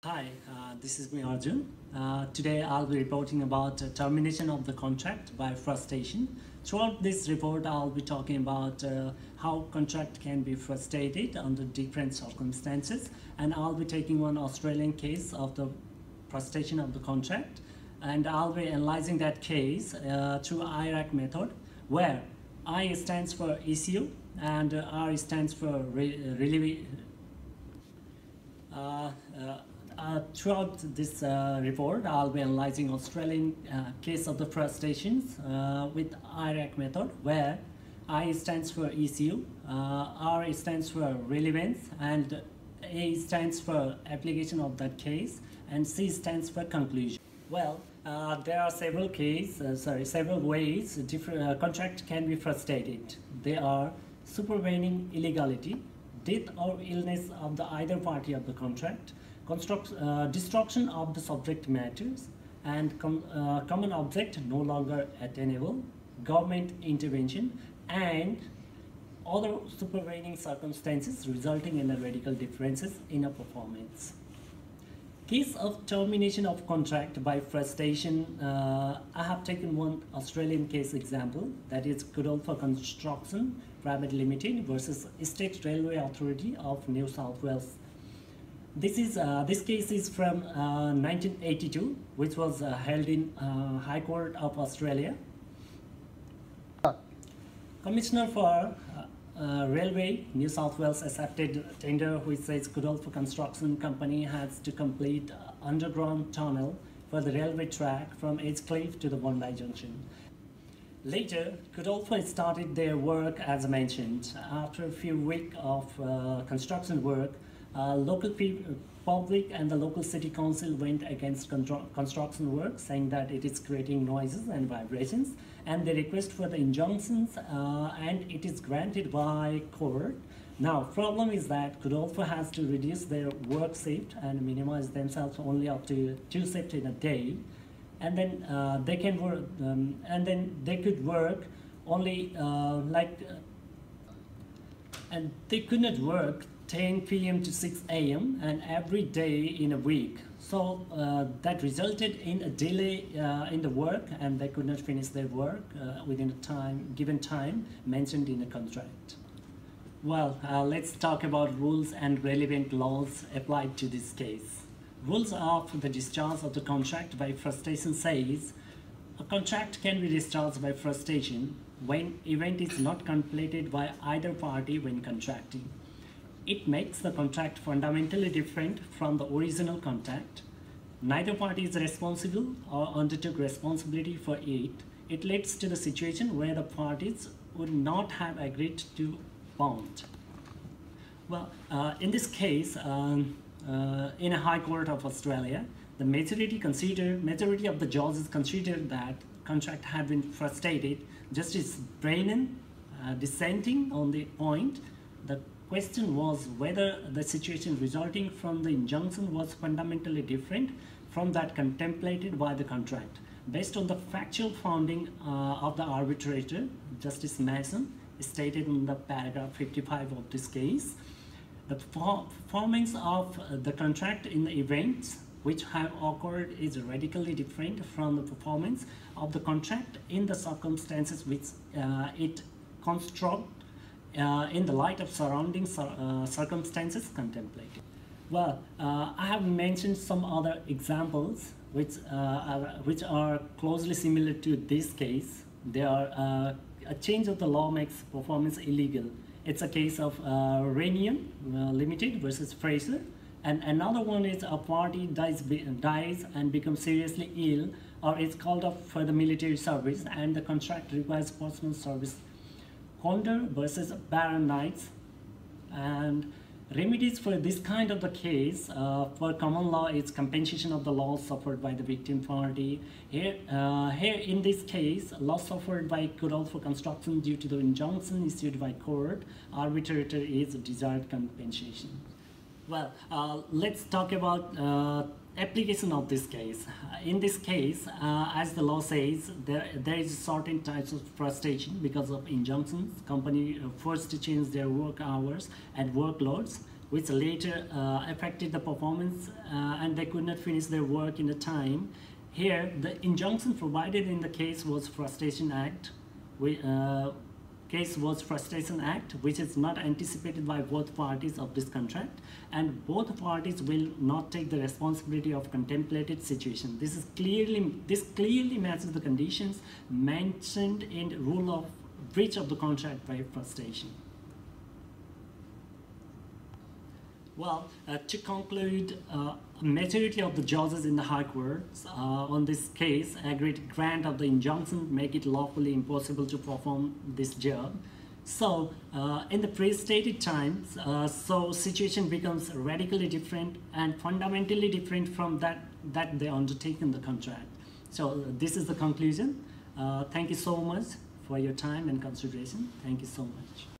Hi, this is me Arjun. Today I'll be reporting about termination of the contract by frustration. Throughout this report, I'll be talking about how contract can be frustrated under different circumstances, and I'll be taking one Australian case of the frustration of the contract, and I'll be analyzing that case through IRAC method, where I stands for issue and R stands for relief. Uh, Throughout this report, I'll be analyzing Australian case of the frustrations with IRAC method, where I stands for issue, R stands for relevance, and A stands for application of that case, and C stands for conclusion. Well, there are several ways different contract can be frustrated. They are supervening illegality, death or illness of the either party of the contract, destruction of the subject matters, and common object no longer attainable, government intervention, and other supervening circumstances resulting in a radical differences in a performance. Case of termination of contract by frustration, I have taken one Australian case example, that is Kudolpha Construction Private Limited versus State Railway Authority of New South Wales. This case is from 1982, which was held in High Court of Australia. Commissioner for Railway New South Wales accepted tender which says Kudolpha Construction Company has to complete underground tunnel for the railway track from Edgecliff to the Bondi Junction. Later, Kudolpha started their work as mentioned. After a few weeks of construction work, public and the local city council went against construction work, saying that it is creating noises and vibrations, and they request for the injunctions, and it is granted by court. Now, problem is that Kudolpha has to reduce their work shift and minimize themselves only up to 2 shifts in a day, and then they can work, and then they could work only and they could not work 10 p.m. to 6 a.m. and every day in a week. So that resulted in a delay in the work, and they could not finish their work within a given time mentioned in the contract. Well, let's talk about rules and relevant laws applied to this case. Rules of the discharge of the contract by frustration says a contract can be discharged by frustration when event is not completed by either party when contracting. It makes the contract fundamentally different from the original contract. Neither party is responsible or undertook responsibility for it. It leads to the situation where the parties would not have agreed to bond. Well, in this case, in a High Court of Australia, the majority of the judges considered that contract had been frustrated. Justice Brennan dissenting on the point. The question was whether the situation resulting from the injunction was fundamentally different from that contemplated by the contract. Based on the factual founding of the arbitrator, Justice Mason, stated in the paragraph 55 of this case, the performance of the contract in the events which have occurred is radically different from the performance of the contract in the circumstances which it constructs in the light of surrounding circumstances contemplated. Well, I have mentioned some other examples which are closely similar to this case. They are a change of the law makes performance illegal. It's a case of Renium Limited versus Fraser, and another one is a party dies and becomes seriously ill or is called up for the military service, and the contract requires personal service. Condor versus Baron Knights. And remedies for this kind of the case for common law is compensation of the loss suffered by the victim party. Here in this case, loss suffered by Kudolpha Construction due to the injunction issued by court, arbitrator is desired compensation. Well, let's talk about application of this case. In this case, as the law says, there is certain types of frustration because of injunctions. Company forced to change their work hours and workloads which later affected the performance and they could not finish their work in the time. Here, the injunction provided in the case was Frustration Act. Case was Frustration Act, which is not anticipated by both parties of this contract, and both parties will not take the responsibility of contemplated situation. This clearly matches the conditions mentioned in the rule of breach of the contract by frustration. Well, to conclude, majority of the judges in the High Court on this case agreed grant of the injunction make it lawfully impossible to perform this job. So in the pre-stated times, so situation becomes radically different and fundamentally different from that they undertake in the contract. So this is the conclusion. Thank you so much for your time and consideration. Thank you so much.